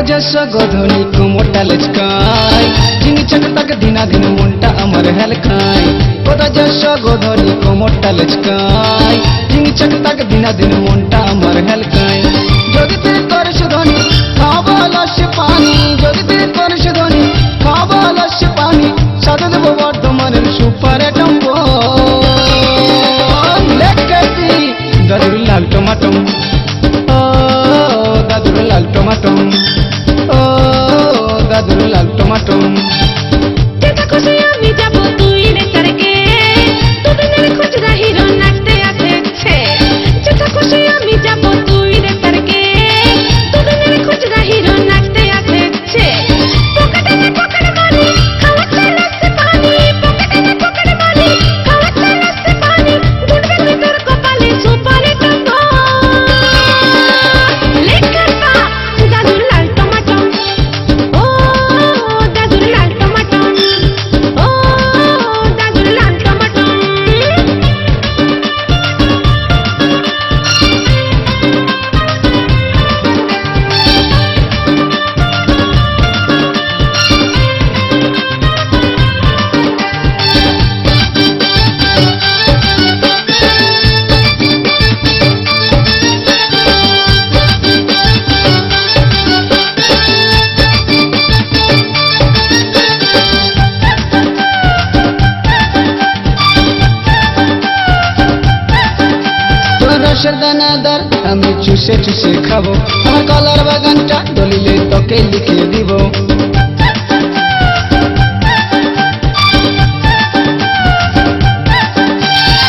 যশ গধনি কোমরটা লেচকায় ঝিঙি চকটাক দিনা দিন মনটা আমার হেলকায় কোথা যশ গধনি কোমরটা লেচকায় ঝিঙি চকটাক দিনা দিন মনটা আমার হেলকায় যদি তুই করিস ধনী খাওয়া লস্যি পানি যদি তুই করিস ধনী খাওয়া লস্যি পানি সাথে দেবো বর্ধমানের সুপার টম্বো লেখাতি দাদুর লাল টমাটম ও দাদুর লাল টমাটম ও দাদুর লাল টমাটম যেটা খুশি আমি যাব তুই রে তারকে দুদিনের খুচরা হিরো নাচতে আসছে যেটা খুশি আমি যাব তুই রে তারকে দুদিনের খুচরা হিরো নাচতে আসছে পকেটে মারি খাওয়াতে লাগছে পানি পকেটে মারি খাওয়াতে লাগছে পানি দুধের ভিতর কপালে সুপারি টম্বো লেখাটা দাদুর লাল টমাটম ও দাদুর লাল টমাটম ও দাদুর লাল টমাটম তোর রসের দানাদার আমি চুষে চুষে খাবো আমার কলার বাগানটা দলিলে তোকে লিখে দিব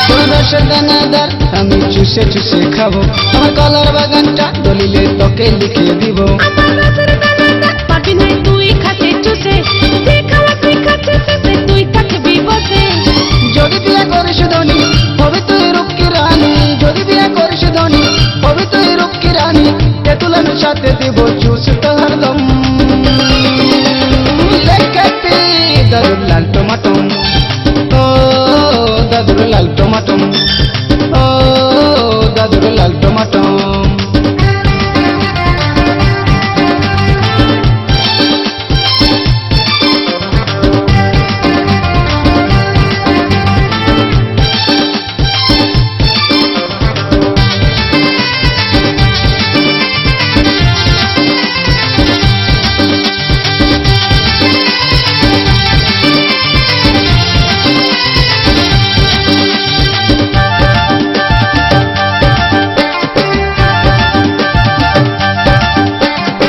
তোর রসের দানাদার আমি চুষে চুষে খাবো আমার কলার বাগানটা দলিলে তোকে লিখে দিব আমার রসের দানাটা পাবি নাই তুই খাতে চুষে যে খাওয়া তুই খাতে চুষে তুই থাকবি বসে যদি বিয়ে করিস ধনী হবে তুই রূপকি রানী যদি বিয়ে করিস ধনী হবে তুই রূপকি রানী তেতুলের সাথে দিব চুষ তোর দম লেখাতে দাদুর লাল টমাটম ও দাদুর লাল টমাটম ও দাদুর লাল টমাটম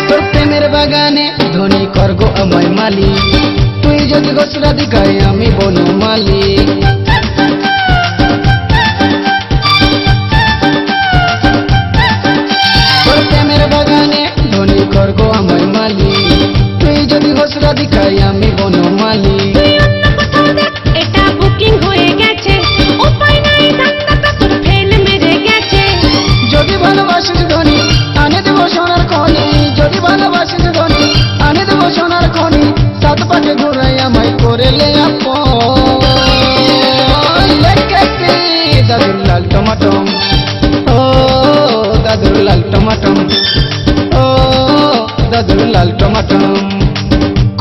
তোর প্রেমের বাগানে ধনী করগো আমায় মালি তুই যদি গোসরা দিকাই আমি বনো মালি তোর প্রেমের বাগানে ধনী করগো আমায় মালি তুই যদি গোসরা দিকাই আমি বনো মালি তুই অন্য কোথাও দেখ এটা বুকিং হয়ে গেছে উপায় নাই ধান্দাটা তোর ফেল মেরে গেছে যদি ভালোবাসিস ধনী আনে দেবো সোনার খনি যদি ভালোবাসিস ধনী আনে দেবো সোনার খনি সাত পাকে ঘুরাই আমায় করেলে আপন লেখাতে দাদুর লাল টমাটম ও দাদুর লাল টমাটম ও দাদুর লাল টমাটম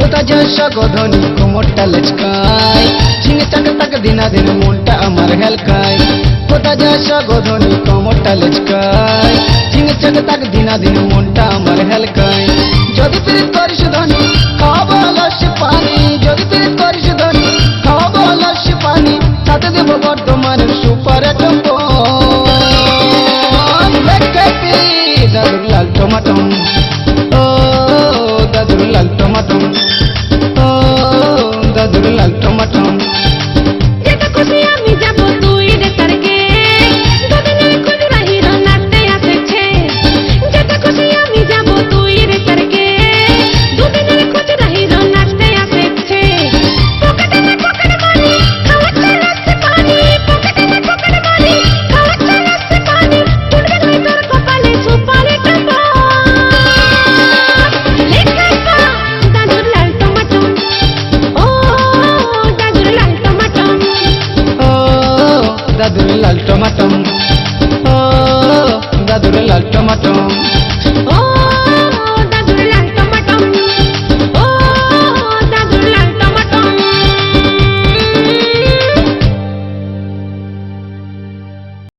কোথা যশ গধনি কোমরটা লেচকায় ঝিঙে চাক দিনা দিন মনটা আমার হেলকায় কোথা যশ গধনি কোমরটা লেচকায় ঝিঙে চাক দিনা দিন মনটা আমার হেলকায় যদি তুই করিস ধনী খাওয়াবো লস্যি পানি যদি তুই করিস ধনী খাওয়াবো লস্যি পানি সাথে দেবো বর্ধমানের সুপার টম্বো লেখাতে দাদুর লাল টমাটম ও দাদুর লাল টমাটম ও দাদুর লাল টমাটম যেটা খুশি আমি যাব তুই রে তারকে দুদিনের খুচরা হিরো নাচতে আসছে যেটা খুশি আমি যাব তুই রে তারকে দুদিনের খুচরা হিরো নাচতে আসছে পকেটে মারি খাওয়াতে লাগছে পানি পকেটে মারি খাওয়াতে লাগছে পানি দুধের ভিতর কপালে সুপারি টম্বো লেখাটা দাদুর লাল টমাটম ও দাদুর লাল টমাটম ও দাদুর লাল টমাটম ও দাদুর লাল টমাটম